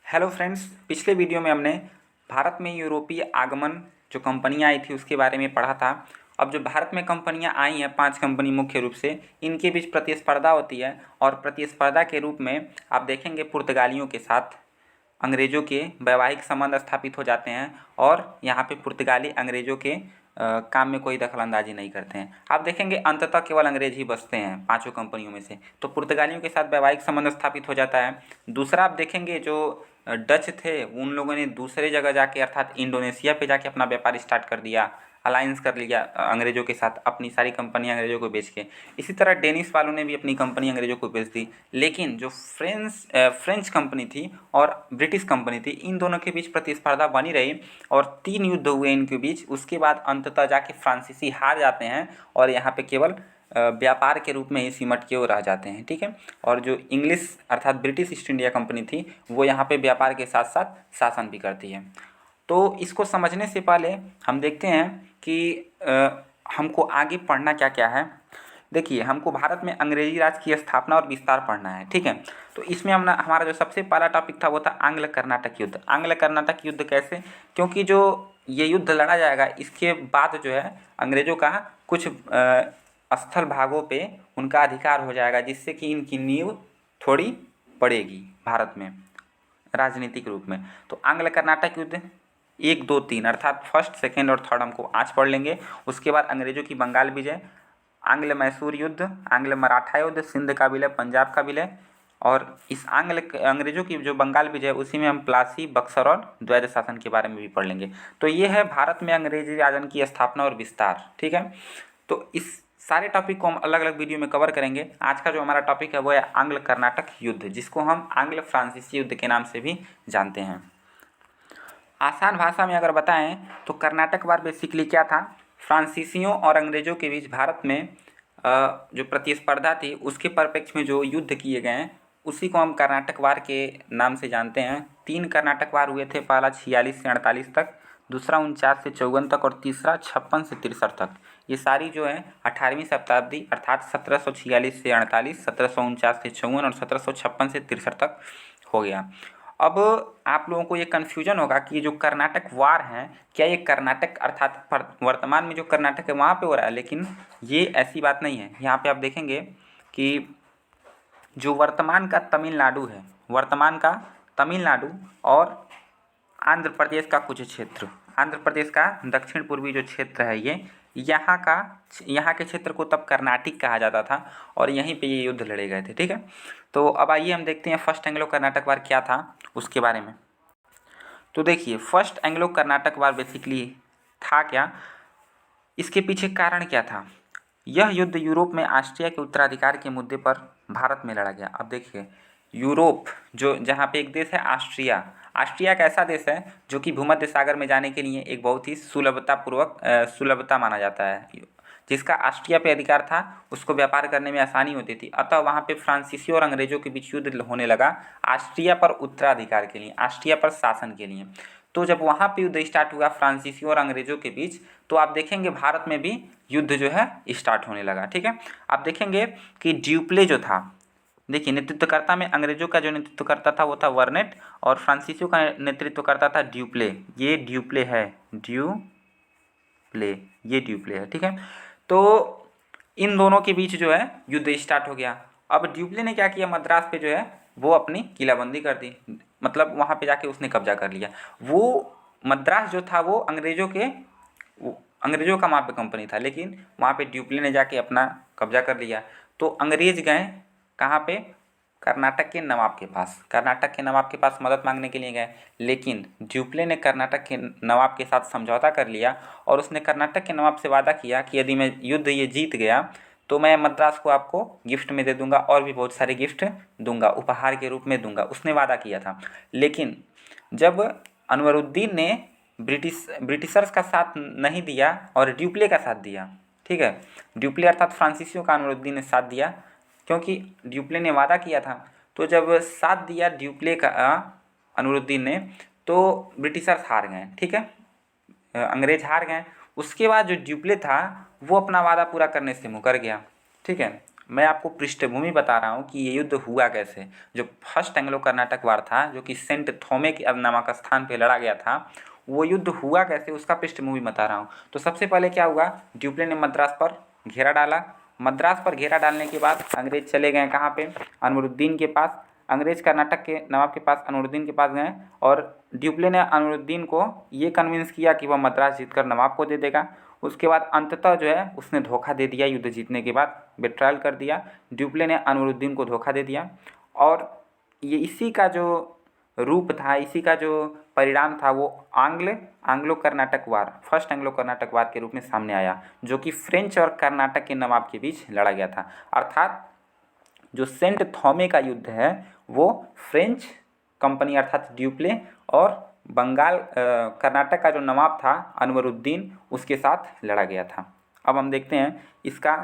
Hello friends, पिछले video में हमने भारत में यूरोपीय आगमन जो कंपनियां आई थी उसके बारे में पढ़ा था। अब जो भारत में कंपनियां आई हैं, 5 कंपनी मुख्य रूप से, इनके बीच प्रतिस्पर्धा होती है और प्रतिस्पर्धा के रूप में आप देखेंगे पुर्तगालियों के साथ अंग्रेज़ों के वैवाहिक संबंध स्थापित हो जाते हैं और यहाँ पे पुर्तगाली अंग्रेज़ों के काम में कोई दखलंदाजी नहीं करते हैं। आप देखेंगे अंततः केवल अंग्रेज़ ही बचते हैं पाँचों कंपनियों में से, तो पुर्तगालियों के साथ वैवाहिक संबंध स्थापित हो जाता है। दूसरा आप देखेंगे जो डच थे उन लोगों ने दूसरे जगह जाके अर्थात इंडोनेशिया पे जाके अपना व्यापार स्टार्ट कर दिया, अलायंस कर लिया अंग्रेज़ों के साथ, अपनी सारी कंपनियां अंग्रेज़ों को बेच के। इसी तरह डेनिस वालों ने भी अपनी कंपनी अंग्रेज़ों को बेच दी। लेकिन जो फ्रेंच कंपनी थी और ब्रिटिश कंपनी थी, इन दोनों के बीच प्रतिस्पर्धा बनी रही और 3 युद्ध हुए इनके बीच। उसके बाद अंततः जाके फ्रांसीसी हार जाते हैं और यहाँ पे केवल व्यापार के रूप में ही सिमट के वो रह जाते हैं, ठीक है। और जो इंग्लिश अर्थात ब्रिटिश ईस्ट इंडिया कंपनी थी वो यहाँ पे व्यापार के साथ साथ शासन भी करती है। तो इसको समझने से पहले हम देखते हैं कि हमको आगे पढ़ना क्या क्या है। देखिए, हमको भारत में अंग्रेजी राज की स्थापना और विस्तार पढ़ना है, ठीक है। तो इसमें हमारा जो सबसे पहला टॉपिक था वो था आंग्ल कर्नाटक युद्ध। आंग्ल कर्नाटक युद्ध कैसे? क्योंकि जो ये युद्ध लड़ा जाएगा इसके बाद जो है अंग्रेज़ों का कुछ स्थल भागों पे उनका अधिकार हो जाएगा, जिससे कि इनकी नींव थोड़ी पड़ेगी भारत में राजनीतिक रूप में। तो आंग्ल कर्नाटक युद्ध 1, 2, 3 अर्थात फर्स्ट, सेकेंड और थर्ड हमको आज पढ़ लेंगे। उसके बाद अंग्रेज़ों की बंगाल विजय, आंग्ल मैसूर युद्ध, आंग्ल मराठा युद्ध, सिंध का विलय, पंजाब का विलय। और इस अंग्रेज़ों की जो बंगाल विजय उसी में हम प्लासी, बक्सर और द्वैध शासन के बारे में भी पढ़ लेंगे। तो ये है भारत में अंग्रेजी राजन की स्थापना और विस्तार, ठीक है। तो इस सारे टॉपिक को हम अलग अलग वीडियो में कवर करेंगे। आज का जो हमारा टॉपिक है वो है आंग्ल कर्नाटक युद्ध, जिसको हम आंग्ल फ्रांसीसी युद्ध के नाम से भी जानते हैं। आसान भाषा में अगर बताएं तो कर्नाटक वार बेसिकली क्या था? फ्रांसीसियों और अंग्रेज़ों के बीच भारत में जो प्रतिस्पर्धा थी उसके परिप्रेक्ष्य में जो युद्ध किए गए हैं उसी को हम कर्नाटक वार के नाम से जानते हैं। 3 कर्नाटक वार हुए थे, पहला 46 से 48 तक, दूसरा 49 से 54 तक और तीसरा 56 से 63 तक। ये सारी जो है 18वीं शताब्दी अर्थात 1746 से 48, 1749 से 54 और 1756 से 63 तक हो गया। अब आप लोगों को ये कन्फ्यूजन होगा कि ये जो कर्नाटक वार हैं, क्या ये कर्नाटक अर्थात वर्तमान में जो कर्नाटक है वहाँ पे हो रहा है? लेकिन ये ऐसी बात नहीं है। यहाँ पे आप देखेंगे कि जो वर्तमान का तमिलनाडु और आंध्र प्रदेश का कुछ क्षेत्र, आंध्र प्रदेश का दक्षिण पूर्वी जो क्षेत्र है ये यहाँ के क्षेत्र को तब कर्नाटिक कहा जाता था और यहीं पे ये युद्ध लड़े गए थे, ठीक है। तो अब आइए हम देखते हैं फर्स्ट एंग्लो कर्नाटक वार क्या था उसके बारे में। तो देखिए, फर्स्ट एंग्लो कर्नाटक वार बेसिकली था क्या, इसके पीछे कारण क्या था? यह युद्ध यूरोप में ऑस्ट्रिया के उत्तराधिकार के मुद्दे पर भारत में लड़ा गया। अब देखिए, यूरोप जो जहाँ पे एक देश है ऑस्ट्रिया, ऑस्ट्रिया एक ऐसा देश है जो कि भूमध्य सागर में जाने के लिए एक बहुत ही सुलभता माना जाता है। जिसका ऑस्ट्रिया पे अधिकार था उसको व्यापार करने में आसानी होती थी, अतः वहाँ पे फ्रांसीसी और अंग्रेज़ों के बीच युद्ध होने लगा ऑस्ट्रिया पर उत्तराधिकार के लिए, ऑस्ट्रिया पर शासन के लिए। तो जब वहाँ पे युद्ध स्टार्ट हुआ फ्रांसीसी और अंग्रेज़ों के बीच, तो आप देखेंगे भारत में भी युद्ध जो है स्टार्ट होने लगा, ठीक है। आप देखेंगे कि ड्यूप्ले जो था, देखिए नेतृत्वकर्ता में अंग्रेज़ों का जो नेतृत्व करता था वो था वर्नेट और फ्रांसीसियों का नेतृत्व करता था ड्यूप्ले। ये ड्यूप्ले है, ड्यूप्ले है, ठीक है। तो इन दोनों के बीच जो है युद्ध स्टार्ट हो गया। अब ड्यूप्ले ने क्या किया, मद्रास पे जो है वो अपनी किलाबंदी कर दी, मतलब वहाँ पे जाके उसने कब्जा कर लिया। वो मद्रास जो था वो अंग्रेज़ों का वहाँ पे कंपनी था, लेकिन वहाँ पे ड्यूप्ले ने जाके अपना कब्जा कर लिया। तो अंग्रेज़ गए कहाँ पे? कर्नाटक के नवाब के पास मदद मांगने के लिए गए, लेकिन ड्यूप्ले ने कर्नाटक के नवाब के साथ समझौता कर लिया और उसने कर्नाटक के नवाब से वादा किया कि यदि मैं युद्ध ये जीत गया तो मैं मद्रास को आपको गिफ्ट में दे दूंगा और भी बहुत सारे गिफ्ट दूंगा, उपहार के रूप में दूंगा, उसने वादा किया था। लेकिन जब अनवरुद्दीन ने ब्रिटिशर्स का साथ नहीं दिया और ड्यूप्ले का साथ दिया, ठीक है, ड्यूप्ले अर्थात फ्रांसीसियों का अनवरुद्दीन ने साथ दिया क्योंकि ड्यूप्ले ने वादा किया था। तो जब साथ दिया ड्यूप्ले का अनवरुद्दीन ने, तो ब्रिटिशर्स हार गए, ठीक है, अंग्रेज हार गए। उसके बाद जो ड्यूप्ले था वो अपना वादा पूरा करने से मुकर गया, ठीक है, मैं आपको पृष्ठभूमि बता रहा हूँ कि ये युद्ध हुआ कैसे। जो फर्स्ट एंग्लो कर्नाटक वार था, जो कि सेंट थोमे के नामक स्थान पे लड़ा गया था, वो युद्ध हुआ कैसे उसका पृष्ठभूमि बता रहा हूँ। तो सबसे पहले क्या हुआ, ड्यूप्ले ने मद्रास पर घेरा डाला। मद्रास पर घेरा डालने के बाद अंग्रेज चले गए कहाँ पे, अनवरुद्दीन के पास। अंग्रेज कर्नाटक के नवाब के पास, अनवरुद्दीन के पास गए और ड्यूप्ले ने अनवरुद्दीन को ये कन्विंस किया कि वह मद्रास जीतकर नवाब को दे देगा। उसके बाद अंततः जो है उसने धोखा दे दिया, युद्ध जीतने के बाद बेट्रायल कर दिया। ड्यूप्ले ने अनवरुद्दीन को धोखा दे दिया और ये इसी का जो रूप था, इसी का जो परिणाम था, वो आंग्लो कर्नाटक वार, फर्स्ट एंग्लो कर्नाटक वार के रूप में सामने आया, जो कि फ्रेंच और कर्नाटक के नवाब के बीच लड़ा गया था। अर्थात जो सेंट थॉमे का युद्ध है वो फ्रेंच कंपनी अर्थात ड्यूप्ले और बंगाल कर्नाटक का जो नवाब था अनवरुद्दीन, उसके साथ लड़ा गया था। अब हम देखते हैं इसका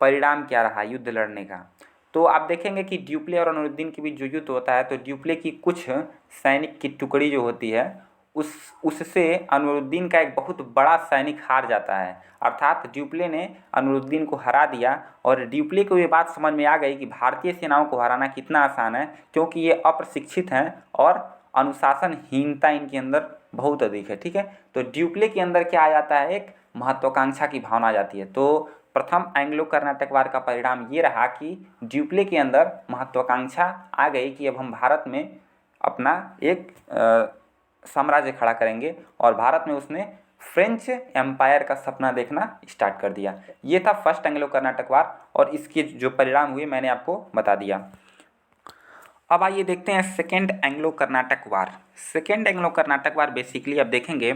परिणाम क्या रहा युद्ध लड़ने का। तो आप देखेंगे कि ड्यूप्ले और अनवरुद्दीन के बीच जो युद्ध होता है, तो ड्यूप्ले की कुछ सैनिक की टुकड़ी जो होती है उससे अनवरुद्दीन का एक बहुत बड़ा सैनिक हार जाता है। अर्थात ड्यूप्ले ने अनवरुद्दीन को हरा दिया और ड्यूप्ले को ये बात समझ में आ गई कि भारतीय सेनाओं को हराना कितना आसान है, क्योंकि ये अप्रशिक्षित हैं और अनुशासनहीनता इनके अंदर बहुत अधिक है। ठीक है, तो ड्यूप्ले के अंदर क्या आ जाता है, एक महत्वाकांक्षा की भावना आ जाती है। तो प्रथम एंग्लो कर्नाटक वार का परिणाम ये रहा कि ड्यूप्ले के अंदर महत्वाकांक्षा आ गई कि अब हम भारत में अपना एक साम्राज्य खड़ा करेंगे और भारत में उसने फ्रेंच एम्पायर का सपना देखना स्टार्ट कर दिया। ये था फर्स्ट एंग्लो कर्नाटक वार और इसके जो परिणाम हुए मैंने आपको बता दिया। अब आइए देखते हैं सेकेंड एंग्लो कर्नाटक वार। सेकेंड एंग्लो कर्नाटक वार बेसिकली अब देखेंगे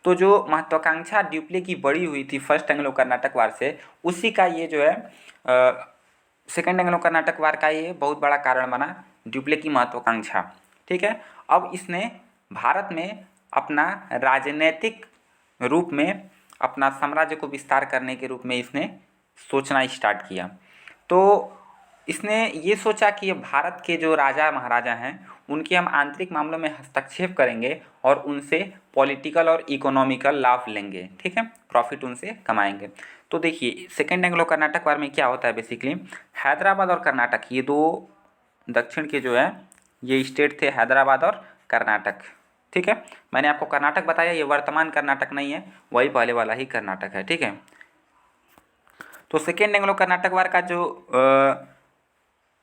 तो जो महत्वाकांक्षा ड्यूप्ले की बड़ी हुई थी फर्स्ट एंग्लो कर्नाटक वार से, उसी का ये जो है सेकेंड एंग्लो कर्नाटक वार का ये बहुत बड़ा कारण बना, ड्यूप्ले की महत्वाकांक्षा। ठीक है, अब इसने भारत में अपना राजनीतिक रूप में अपना साम्राज्य को विस्तार करने के रूप में इसने सोचना स्टार्ट किया। तो इसने ये सोचा कि भारत के जो राजा महाराजा हैं उनके हम आंतरिक मामलों में हस्तक्षेप करेंगे और उनसे पॉलिटिकल और इकोनॉमिकल लाभ लेंगे। ठीक है, प्रॉफिट उनसे कमाएंगे। तो देखिए सेकेंड एंग्लो कर्नाटक वार में क्या होता है, बेसिकली हैदराबाद और कर्नाटक, ये दो दक्षिण के जो है ये स्टेट थे, हैदराबाद और कर्नाटक। ठीक है, मैंने आपको कर्नाटक बताया, ये वर्तमान कर्नाटक नहीं है, वही पहले वाला ही कर्नाटक है। ठीक है, तो सेकेंड एंग्लो कर्नाटक वार का जो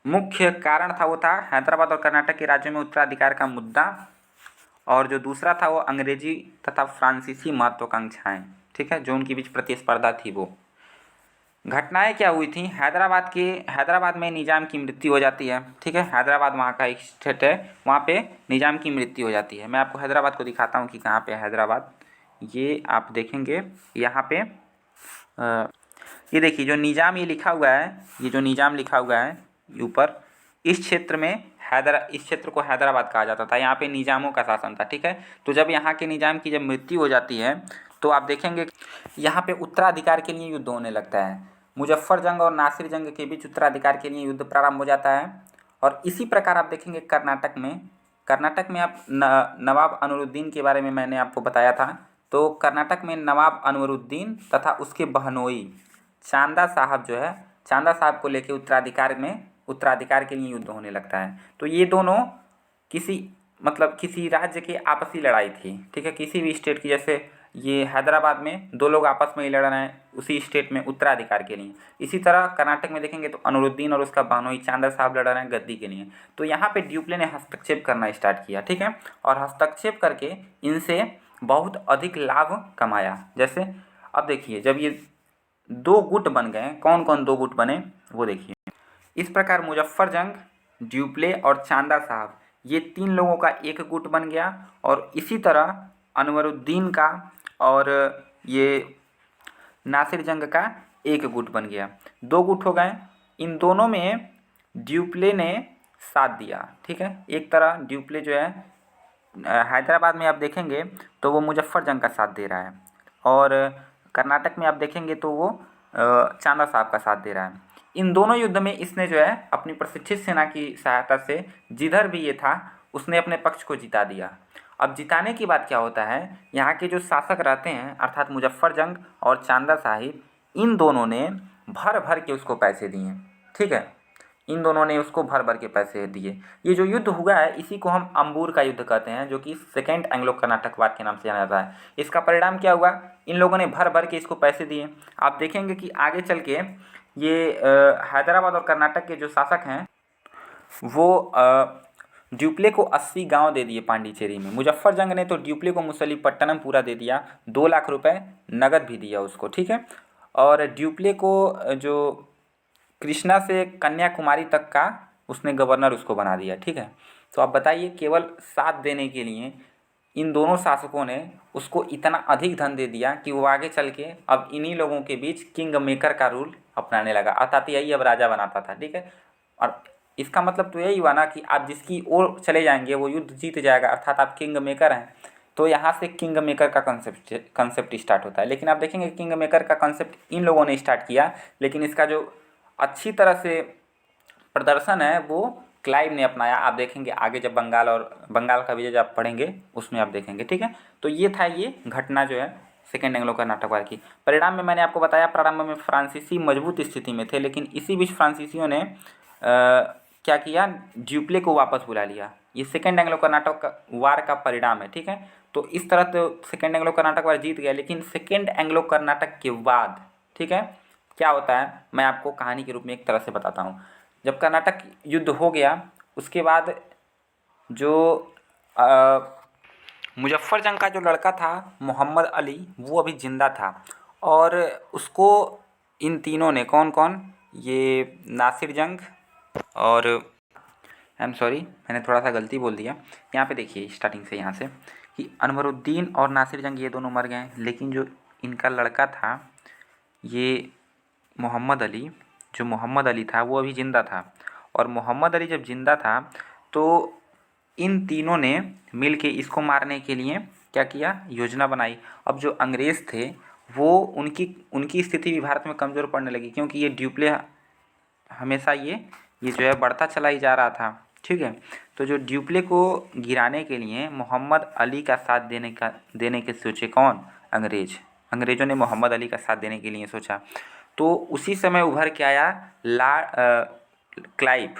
मुख्य कारण था वो था हैदराबाद और कर्नाटक के राज्यों में उत्तराधिकार का मुद्दा, और जो दूसरा था वो अंग्रेजी तथा फ्रांसीसी महत्वाकांक्षाएं। ठीक है, जो उनके बीच प्रतिस्पर्धा थी। वो घटनाएं क्या हुई थी, हैदराबाद में निजाम की मृत्यु हो जाती है। ठीक है, हैदराबाद वहाँ का एक स्टेट है, वहाँ पे निजाम की मृत्यु हो जाती है। मैं आपको हैदराबाद को दिखाता हूँ कि कहाँ पे है हैदराबाद। ये आप देखेंगे यहाँ पे ये देखिए जो निजाम ये लिखा हुआ है, ये जो निजाम लिखा हुआ है ऊपर, इस क्षेत्र में इस क्षेत्र को हैदराबाद कहा जाता था। यहाँ पे निजामों का शासन था। ठीक है, तो जब यहाँ के निजाम की जब मृत्यु हो जाती है तो आप देखेंगे यहाँ पे उत्तराधिकार के लिए युद्ध होने लगता है। मुजफ्फर जंग और नासिर जंग के बीच उत्तराधिकार के लिए युद्ध प्रारंभ हो जाता है। और इसी प्रकार आप देखेंगे कर्नाटक में आप नवाब अनवरुद्दीन के बारे में मैंने आपको बताया था। तो कर्नाटक में नवाब अनवरुद्दीन तथा उसके बहनोई चांदा साहब जो है, चांदा साहब को लेके उत्तराधिकार के लिए युद्ध होने लगता है। तो ये दोनों किसी राज्य की आपसी लड़ाई थी। ठीक है, किसी भी स्टेट की, जैसे ये हैदराबाद में दो लोग आपस में ही लड़ रहे हैं उसी स्टेट में उत्तराधिकार के लिए। इसी तरह कर्नाटक में देखेंगे तो अनवरुद्दीन और उसका बहनोई चांदा साहब लड़ रहे हैं गद्दी के लिए। तो यहाँ पे ड्यूप्ले ने हस्तक्षेप करना स्टार्ट किया। ठीक है, और हस्तक्षेप करके इनसे बहुत अधिक लाभ कमाया। जैसे अब देखिए जब ये दो गुट बन गए, कौन कौन दो गुट बने वो देखिए। इस प्रकार मुजफ्फर जंग, ड्यूप्ले और चांदा साहब, ये तीन लोगों का एक गुट बन गया। और इसी तरह अनवरुद्दीन का और ये नासिर जंग का एक गुट बन गया, दो गुट हो गए। इन दोनों में ड्यूप्ले ने साथ दिया। ठीक है, एक तरह ड्यूप्ले जो है हैदराबाद में आप देखेंगे तो वो मुजफ्फर जंग का साथ दे रहा है, और कर्नाटक में आप देखेंगे तो वो चांदा साहब का साथ दे रहा है। इन दोनों युद्ध में इसने जो है अपनी प्रशिक्षित सेना की सहायता से जिधर भी ये था उसने अपने पक्ष को जिता दिया। अब जिताने की बात क्या होता है, यहाँ के जो शासक रहते हैं अर्थात मुजफ्फर जंग और चांदा साहिब, इन दोनों ने भर भर के उसको पैसे दिए। ठीक है। इन दोनों ने उसको भर भर के पैसे दिए। ये जो युद्ध हुआ है इसी को हम अंबूर का युद्ध कहते हैं, जो कि सेकेंड एंग्लो कर्नाटक वार के नाम से जाना जाता है। इसका परिणाम क्या हुआ, इन लोगों ने भर भर के इसको पैसे दिए। आप देखेंगे कि आगे चल के ये हैदराबाद और कर्नाटक के जो शासक हैं वो ड्यूप्ले को 80 गांव दे दिए पांडिचेरी में। मुजफ्फरजंग ने तो ड्यूप्ले को मुसलीपट्टनम पूरा दे दिया, 2 लाख रुपए नगद भी दिया उसको, ठीक है। और ड्यूप्ले को जो कृष्णा से कन्याकुमारी तक का उसने गवर्नर उसको बना दिया, ठीक है। तो आप बताइए, केवल साथ देने के लिए इन दोनों शासकों ने उसको इतना अधिक धन दे दिया कि वो आगे चल के अब इन्हीं लोगों के बीच किंग मेकर का रूल अपनाने लगा, अर्थात यही अब राजा बनाता था, ठीक है। और इसका मतलब तो यही हुआ ना कि आप जिसकी ओर चले जाएंगे वो युद्ध जीत जाएगा, अर्थात आप किंग मेकर हैं। तो यहाँ से किंग मेकर का कंसेप्ट स्टार्ट होता है। लेकिन आप देखेंगे किंग मेकर का कंसेप्ट इन लोगों ने स्टार्ट किया, लेकिन इसका जो अच्छी तरह से प्रदर्शन है वो क्लाइव ने अपनाया। आप देखेंगे आगे जब बंगाल का विजय जब आप पढ़ेंगे उसमें आप देखेंगे, ठीक है। तो ये था, ये घटना जो है सेकेंड एंग्लो कर्नाटक वार की। परिणाम में मैंने आपको बताया प्रारंभ में फ्रांसीसी मजबूत स्थिति में थे, लेकिन इसी बीच फ्रांसीसियों ने क्या किया, ड्यूप्ले को वापस बुला लिया। ये सेकेंड एंग्लो कर्नाटक वार का परिणाम है, ठीक है। तो इस तरह तो सेकेंड एंग्लो कर्नाटक वार जीत गया, लेकिन सेकेंड एंग्लो कर्नाटक के बाद, ठीक है, क्या होता है मैं आपको कहानी के रूप में एक तरह से बताता हूँ। जब कर्नाटक युद्ध हो गया उसके बाद जो मुजफ्फरजंग का जो लड़का था मोहम्मद अली, वो अभी ज़िंदा था। और उसको इन तीनों ने, कौन कौन, ये नासिर जंग और आई एम सॉरी मैंने थोड़ा सा गलती बोल दिया, यहाँ पे देखिए स्टार्टिंग से यहाँ से कि अनवरुद्दीन और नासिर जंग ये दोनों मर गए, लेकिन जो इनका लड़का था ये मोहम्मद अली, जो मोहम्मद अली था वो अभी ज़िंदा था। और मोहम्मद अली जब ज़िंदा था तो इन तीनों ने मिल के इसको मारने के लिए क्या किया, योजना बनाई। अब जो अंग्रेज़ थे वो उनकी स्थिति भी भारत में कमज़ोर पड़ने लगी, क्योंकि ये ड्यूप्ले हमेशा ये जो है बढ़ता चला ही जा रहा था, ठीक है। तो जो ड्यूप्ले को गिराने के लिए मोहम्मद अली का साथ देने के सोचे कौन, अंग्रेज़ों ने मोहम्मद अली का साथ देने के लिए सोचा। तो उसी समय उभर के आया क्लाइव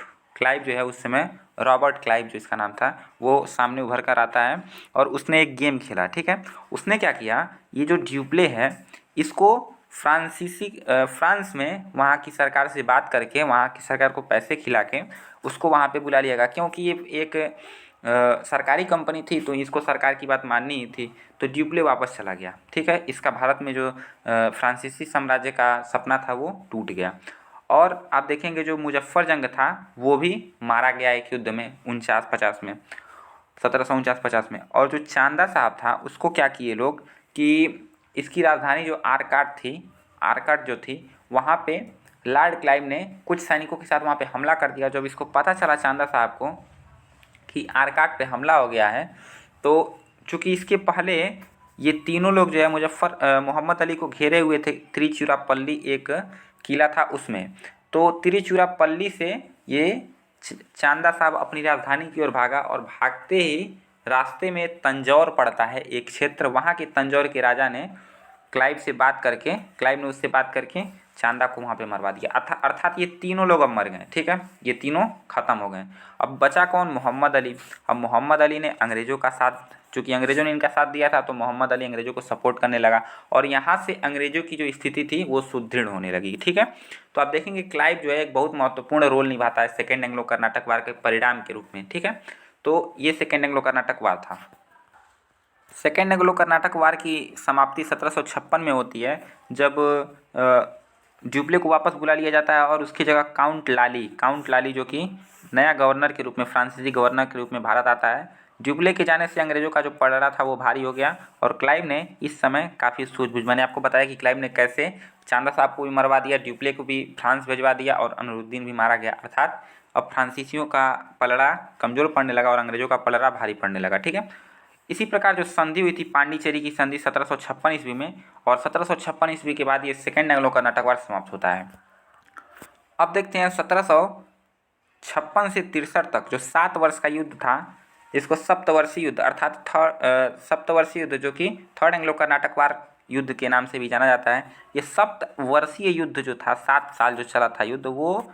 जो है, उस समय रॉबर्ट क्लाइव जो इसका नाम था, वो सामने उभर कर आता है और उसने एक गेम खेला, ठीक है। उसने क्या किया, ये जो ड्यूप्ले है इसको फ्रांस में वहाँ की सरकार से बात करके, वहाँ की सरकार को पैसे खिला के उसको वहाँ पे बुला लिया गया, क्योंकि ये एक सरकारी कंपनी थी तो इसको सरकार की बात माननी ही थी। तो ड्यूप्ले वापस चला गया, ठीक है। इसका भारत में जो फ्रांसीसी साम्राज्य का सपना था वो टूट गया। और आप देखेंगे जो मुजफ्फरजंग था वो भी मारा गया एक युद्ध में 49-50 में, 1749-50 में। और जो चांदा साहब था उसको क्या किए लोग कि इसकी राजधानी जो आरकाट जो थी वहाँ पे लॉर्ड क्लाइव ने कुछ सैनिकों के साथ वहाँ पे हमला कर दिया। जब इसको पता चला चांदा साहब को कि आरकाट पे हमला हो गया है, तो चूँकि इसके पहले ये तीनों लोग जो है मोहम्मद अली को घेरे हुए थे, तिरुचिरापल्ली एक किला था उसमें। तो तिरुचिरापल्ली से ये चांदा साहब अपनी राजधानी की ओर भागा और भागते ही रास्ते में तंजौर पड़ता है एक क्षेत्र, वहाँ के तंजौर के राजा ने क्लाइव ने उससे बात करके चांदा को वहाँ पे मरवा दिया। अर्थात ये तीनों लोग अब मर गए, ठीक है, ये तीनों खत्म हो गए। अब बचा कौन, मोहम्मद अली। अब मोहम्मद अली ने अंग्रेज़ों का साथ, चूँकि अंग्रेज़ों ने इनका साथ दिया था तो मोहम्मद अली अंग्रेज़ों को सपोर्ट करने लगा और यहाँ से अंग्रेज़ों की जो स्थिति थी वो सुदृढ़ होने लगी, ठीक है। तो आप देखेंगे क्लाइव जो है एक बहुत महत्वपूर्ण रोल निभाता है सेकेंड एंग्लो कर्नाटक वार के परिणाम के रूप में, ठीक है। तो ये सेकेंड एंग्लो कर्नाटक वार था। सेकेंड एंग्लो कर्नाटक वार की समाप्ति 1756 में होती है, जब ड्यूप्ले को वापस बुला लिया जाता है और उसकी जगह काउंट लाली जो कि नया गवर्नर के रूप में, फ्रांसीसी गवर्नर के रूप में भारत आता है। ड्यूप्ले के जाने से अंग्रेज़ों का जो पलड़ा था वो भारी हो गया और क्लाइव ने इस समय काफ़ी सूझबूझ, मैंने आपको बताया कि क्लाइव ने कैसे चांदा साहब को भी मरवा दिया, ड्यूप्ले को भी फ्रांस भिजवा दिया और अनवरुद्दीन भी मारा गया। अर्थात अब फ्रांसीसियों का पलड़ा कमज़ोर पड़ने लगा और अंग्रेज़ों का पलड़ा भारी पड़ने लगा, ठीक है। इसी प्रकार जो संधि हुई थी पांडिचेरी की संधि 1756 ईस्वी में, और 1756 ईस्वी के बाद ये सेकेंड एंग्लो कर्नाटक वार समाप्त होता है। अब देखते हैं 1756 से 63 तक जो 7 वर्ष का युद्ध था, इसको सप्तवर्षीय युद्ध अर्थात सप्तवर्षीय युद्ध जो कि थर्ड एंग्लो कर्नाटक वार युद्ध के नाम से भी जाना जाता है। ये सप्तवर्षीय युद्ध जो था, 7 साल जो चला था युद्ध, वो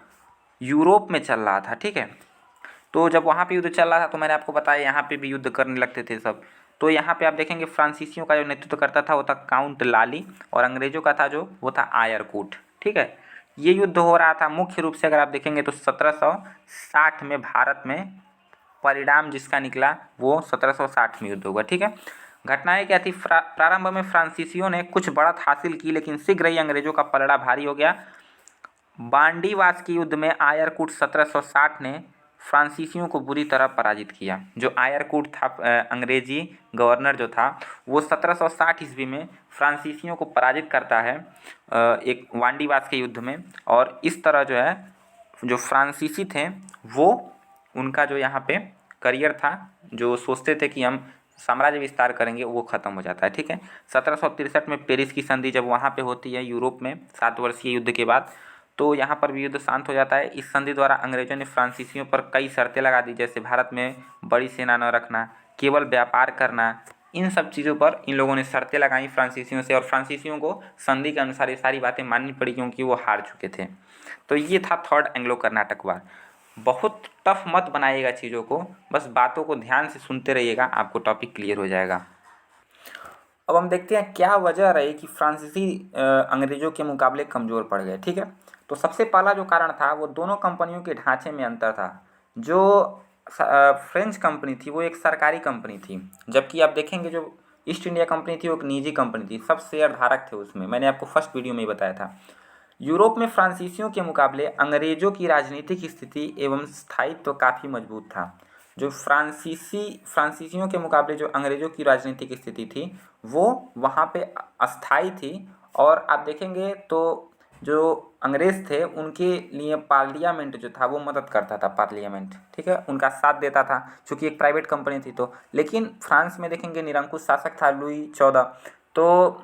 यूरोप में चल रहा था, ठीक है। तो जब वहाँ पे युद्ध चल रहा था तो मैंने आपको बताया यहाँ पे भी युद्ध करने लगते थे सब। तो यहाँ पे आप देखेंगे फ्रांसीसियों का जो नेतृत्व करता था वो था काउंट लाली, और अंग्रेजों का था जो वो था आयरकूट, ठीक है। ये युद्ध हो रहा था मुख्य रूप से, अगर आप देखेंगे तो 1760 में भारत में परिणाम जिसका निकला वो 1760 में युद्ध हुआ, ठीक है। घटनाएं क्या थी? प्रारंभ में फ्रांसीसियों ने कुछ बढ़त हासिल की, लेकिन शीघ्र ही अंग्रेजों का पलड़ा भारी हो गया। बांडीवास के युद्ध में आयरकूट 1760 ने फ्रांसीसियों को बुरी तरह पराजित किया। जो आयरकूट था अंग्रेजी गवर्नर जो था, वो 1760 ईस्वी में फ्रांसीसियों को पराजित करता है एक वांडीवास के युद्ध में। और इस तरह जो है जो फ्रांसीसी थे वो उनका जो यहाँ पे करियर था, जो सोचते थे कि हम साम्राज्य विस्तार करेंगे, वो खत्म हो जाता है, ठीक है। 1763 में पेरिस की संधि जब वहाँ पे होती है यूरोप में 7 वर्षीय युद्ध के बाद, तो यहाँ पर भी युद्ध शांत हो जाता है। इस संधि द्वारा अंग्रेजों ने फ्रांसीसियों पर कई शर्तें लगा दी, जैसे भारत में बड़ी सेना न रखना, केवल व्यापार करना, इन सब चीज़ों पर इन लोगों ने शर्तें लगाई फ्रांसीसियों से, और फ्रांसीसियों को संधि के अनुसार ये सारी बातें माननी पड़ी क्योंकि वो हार चुके थे। तो ये था थर्ड एंग्लो कर्नाटक वार। बहुत टफ मत बनाइएगा चीज़ों को, बस बातों को ध्यान से सुनते रहिएगा, आपको टॉपिक क्लियर हो जाएगा। अब हम देखते हैं क्या वजह रही कि फ्रांसीसी अंग्रेजों के मुकाबले कमज़ोर पड़ गए, ठीक है। तो सबसे पहला जो कारण था वो दोनों कंपनियों के ढांचे में अंतर था। जो फ्रेंच कंपनी थी वो एक सरकारी कंपनी थी, जबकि आप देखेंगे जो ईस्ट इंडिया कंपनी थी वो एक निजी कंपनी थी, सब शेयर धारक थे उसमें, मैंने आपको फर्स्ट वीडियो में ही बताया था। यूरोप में फ्रांसीसियों के मुकाबले अंग्रेजों की राजनीतिक स्थिति एवं स्थायित्व तो काफ़ी मजबूत था। जो फ्रांसीसियों के मुकाबले जो अंग्रेजों की राजनीतिक स्थिति थी वो वहाँ पे अस्थायी थी। और आप देखेंगे तो जो अंग्रेज़ थे उनके लिए पार्लियामेंट जो था वो मदद करता था, पार्लियामेंट, ठीक है, उनका साथ देता था, चूँकि एक प्राइवेट कंपनी थी। तो लेकिन फ्रांस में देखेंगे निरंकुश शासक था लुई 14, तो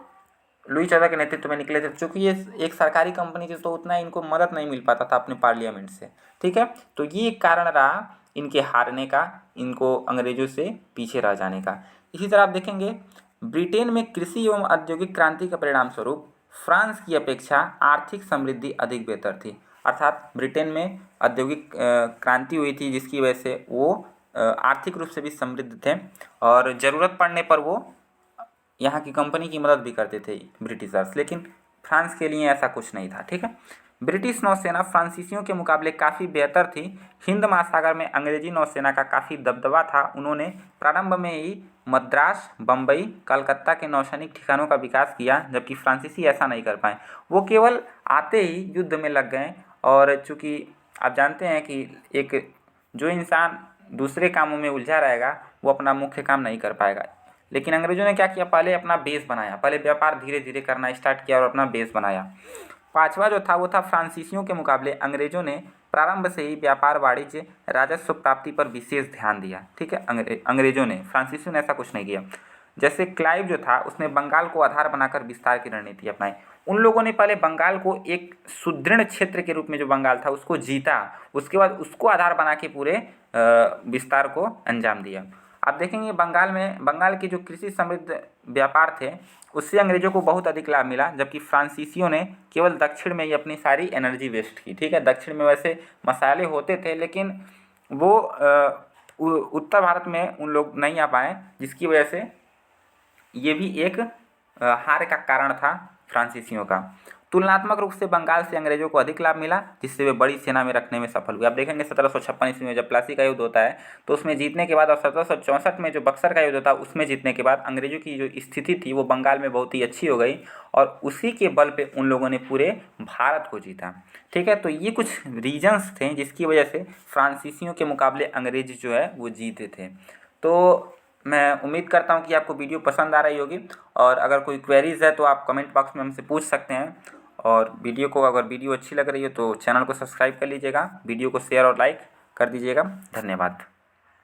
लुई 14 के नेतृत्व में निकले थे। चूँकि ये एक सरकारी कंपनी थी तो उतना इनको मदद नहीं मिल पाता था अपने पार्लियामेंट से, ठीक है। तो ये एक कारण रहा इनके हारने का, इनको अंग्रेजों से पीछे रह जाने का। इसी तरह आप देखेंगे ब्रिटेन में कृषि एवं औद्योगिक क्रांति के परिणाम स्वरूप फ्रांस की अपेक्षा आर्थिक समृद्धि अधिक बेहतर थी। अर्थात ब्रिटेन में औद्योगिक क्रांति हुई थी जिसकी वजह से वो आर्थिक रूप से भी समृद्ध थे, और ज़रूरत पड़ने पर वो यहाँ की कंपनी की मदद भी करते थे ब्रिटिशर्स। लेकिन फ्रांस के लिए ऐसा कुछ नहीं था, ठीक है। ब्रिटिश नौसेना फ्रांसीसियों के मुकाबले काफ़ी बेहतर थी। हिंद महासागर में अंग्रेजी नौसेना का काफ़ी दबदबा था। उन्होंने प्रारंभ में ही मद्रास, बम्बई, कलकत्ता के नौसैनिक ठिकानों का विकास किया, जबकि फ्रांसीसी ऐसा नहीं कर पाए। वो केवल आते ही युद्ध में लग गए। और चूँकि आप जानते हैं कि एक जो इंसान दूसरे कामों में उलझा रहेगा वो अपना मुख्य काम नहीं कर पाएगा। लेकिन अंग्रेजों ने क्या किया, पहले अपना बेस बनाया, पहले व्यापार धीरे धीरे करना स्टार्ट किया और अपना बेस बनाया। पांचवा जो था वो था फ्रांसीसियों के मुकाबले अंग्रेजों ने प्रारंभ से ही व्यापार, वाणिज्य, राजस्व प्राप्ति पर विशेष ध्यान दिया, ठीक है। अंग्रेजों ने, फ्रांसीसियों ने ऐसा कुछ नहीं किया। जैसे क्लाइव जो था उसने बंगाल को आधार बनाकर विस्तार की रणनीति अपनाई। उन लोगों ने पहले बंगाल को एक सुदृढ़ क्षेत्र के रूप में जो बंगाल था उसको जीता, उसके बाद उसको आधार बना के पूरे विस्तार को अंजाम दिया। आप देखेंगे बंगाल के जो कृषि समृद्ध व्यापार थे उससे अंग्रेजों को बहुत अधिक लाभ मिला, जबकि फ्रांसीसियों ने केवल दक्षिण में ही अपनी सारी एनर्जी वेस्ट की, ठीक है। दक्षिण में वैसे मसाले होते थे लेकिन वो उत्तर भारत में उन लोग नहीं आ पाए, जिसकी वजह से ये भी एक हार का कारण था फ्रांसीसियों का। तुलनात्मक रूप से बंगाल से अंग्रेजों को अधिक लाभ मिला, जिससे वे बड़ी सेना में रखने में सफल हुए। आप देखेंगे 1756 ईस्वी में जब प्लासी का युद्ध होता है तो उसमें जीतने के बाद, और 1764 में जो बक्सर का युद्ध होता है उसमें जीतने के बाद अंग्रेजों की जो स्थिति थी वो बंगाल में बहुत ही अच्छी हो गई, और उसी के बल पे उन लोगों ने पूरे भारत को जीता, ठीक है। तो ये कुछ रीजन्स थे जिसकी वजह से फ्रांसीसियों के मुकाबले अंग्रेज जो है वो जीते थे। तो मैं उम्मीद करता हूँ कि आपको वीडियो पसंद आ रही होगी, और अगर कोई क्वेरीज़ है तो आप कमेंट बॉक्स में हमसे पूछ सकते हैं। और अगर वीडियो अच्छी लग रही हो तो चैनल को सब्सक्राइब कर लीजिएगा, वीडियो को शेयर और लाइक कर दीजिएगा। धन्यवाद।